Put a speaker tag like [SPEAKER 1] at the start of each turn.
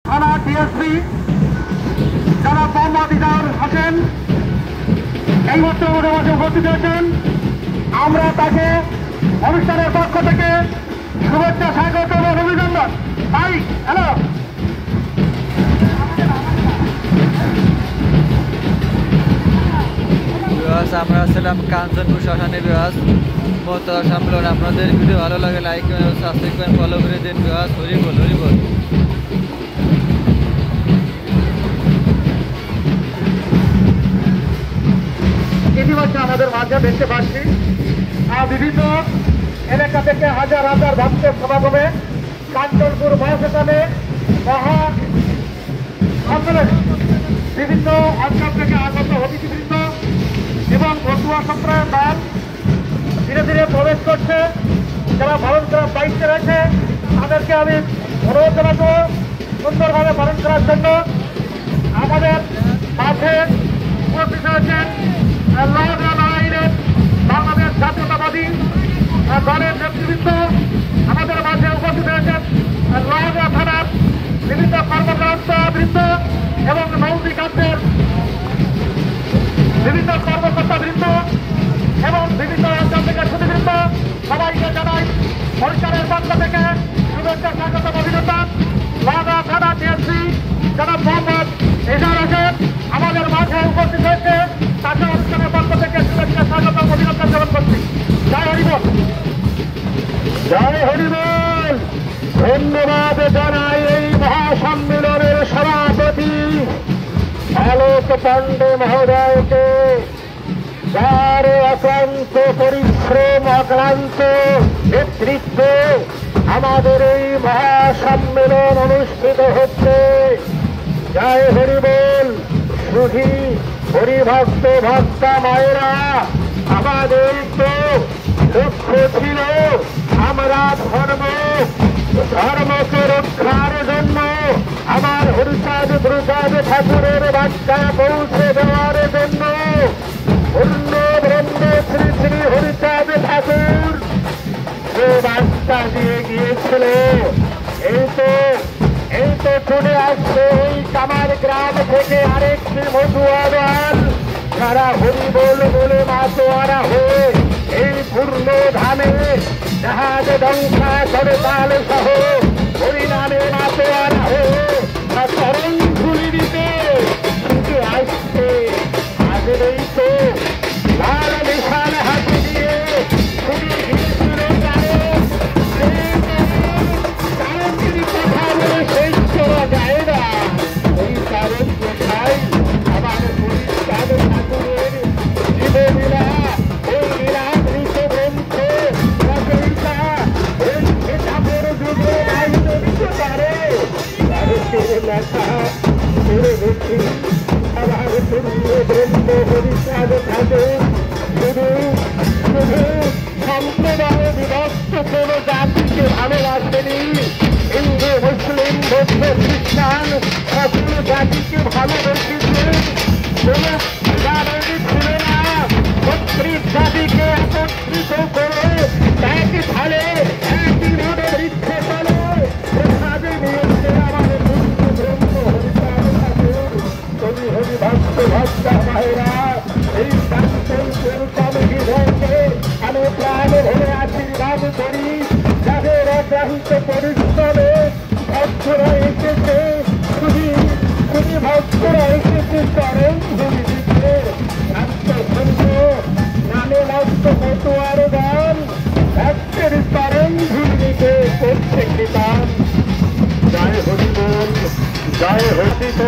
[SPEAKER 1] থানা ডিএসপি যারা মোহাম্মদ ইজার হোসেন এই মুহূর্তে আমাদের মাঝে উপস্থিত হয়েছেন। আমরা তাকে অনুষ্ঠানের পক্ষ থেকে শুভেচ্ছা, স্বাগত এবং অভিনন্দন। ভাই হ্যালো,
[SPEAKER 2] আমরা ছিলাম কাঞ্চনপুর শ্মশানে বিবাস মোহতরা সম্মেলন। আপনাদের ভিডিও ভালো লাগে লাইক করেন, সাবস্ক্রাইব করেন, ফলো করে দিন। বিবাস হরিবল হরিবল।
[SPEAKER 1] ইতিমধ্যে আমাদের মাঝে দেখতে পাচ্ছি বিভিন্ন এলাকা থেকে হাজার হাজার ভক্তের সমাগমে কাঞ্চনপুর মহাশ্মশানে মহা সম্মেলনে বিভিন্ন অঞ্চল থেকে আগত অতিথিবৃন্দ এবং বন্ধুয়া সম্প্রদায়ের দল ধীরে ধীরে প্রবেশ করছে। যারা পালন করার দায়িত্বে রয়েছে তাদেরকে আমি অনুরোধ জানাবো সুন্দরভাবে পালন করার জন্য। আমাদের মাঝে উপস্থিত হয়েছেন বাংলাদেশ জাতীয়তাবাদী দলের নেতৃবৃন্দ। আমাদের মাঝে উপস্থিত হয়েছেন লোহাগড়া থানার বিভিন্ন কর্মকর্তাবৃন্দ এবং নৌদিকান্তের বিভিন্ন কর্মকর্তাবৃন্দ এবং বিভিন্ন অঞ্চল থেকে সুদীবৃন্দ। সবাইকে জানাই সরকারের পক্ষ থেকে শুভেচ্ছা, স্বাগত, অভিনন্দন। লোহাগড়া থানা ডিএসপি জনাব মোহাম্মদ ইজার হোসেন আমাদের মাঝে উপস্থিত হয়েছে। তাকে অনুষ্ঠানের পক্ষ থেকে শুভেচ্ছা, স্বাগত, অভিনন্দন জ্ঞাপন করছি। জয় হরিবল, জয় হরিবল। ধন্যবাদ জানাই এই মহাসম্মেলনের সভাপতি আলোক পাণ্ডে মহোদয়কে, যার অক্লান্ত পরিশ্রম, অক্লান্ত নেতৃত্বে আমাদের এই মহাসম্মেলন অনুষ্ঠিত হচ্ছে। জয় হরিবল। সুধী হরিভক্ত ভক্তা মায়েরা, আমাদের তো লক্ষ্য ছিল আমরা ধর্মকে রক্ষার জন্য আমার হরিচাঁদ গুরুচাঁদ ঠাকুরের বার্তা পৌঁছে দেওয়ার জন্য পূর্ণ ব্রহ্ম শ্রী শ্রী হরিচাঁদ ঠাকুর যে বার্তা দিয়ে গিয়েছিল, এই তো চলে আসছে এই কামার গ্রাম থেকে আরেকটি মধুয়া দল, যারা হরিবল বলে মাতোয়ারা হয়ে এই পূর্ণ ধামে জাহাজ ডঙ্কা করতাল সহ হরিনামে মাতোয়ারা হয়ে চরণ ধুলি দিতে ছুটে আসছে। আগের এই তো লাল বিশাল হাতে দিয়ে ছুটে গিয়েছিল কারণ তিনি কথা বলে শেষ করা যায় না। ওই কারণ কোথায় আমার হরিচাঁদ ঠাকুরের জীবলীলা, ওই লীলামৃত গ্রন্থ রচয়িতা এই ঠাকুর যুগে দায়িত্ব দিতে পারে। ভারতের লেখা করে দেখি আমার পূর্ণ ব্রহ্ম হরিচাঁদ ঠাকুর শুধু সম্প্রদায় বিভক্ত কোন জাতিকে ভালোবাসেনি। হিন্দু, মুসলিম, বৌদ্ধ, খ্রিস্টান সকল জাতিকে ভালোবেসেছেন। কোন জাতি ছিল না। প্রত্যেক জাতিকে একত্রিত করে এক ঢালে একই ভাবে বৃক্ষে তলে প্রসাদে নিয়েছে আমাদের পূর্ণ ব্রহ্ম হরিচাঁদ ঠাকুর। কবি হরিভক্ত ভক্তা মায়েরা, এই কাঞ্চনপুর কমিটিকে আমি প্রাণ ভরে আশীর্বাদ করি। যাদের অগ্রাহিত পরিশ্রমে ভক্তরা এসেছে, খুবই ভক্তরা এসেছে চরণ ধুলি দিতে। নামে মস্ত মতুয়ার গান ভক্তের চরণ ধুলি দিতে করছে কৃপান। জয় হরিবল, জয় হরিত।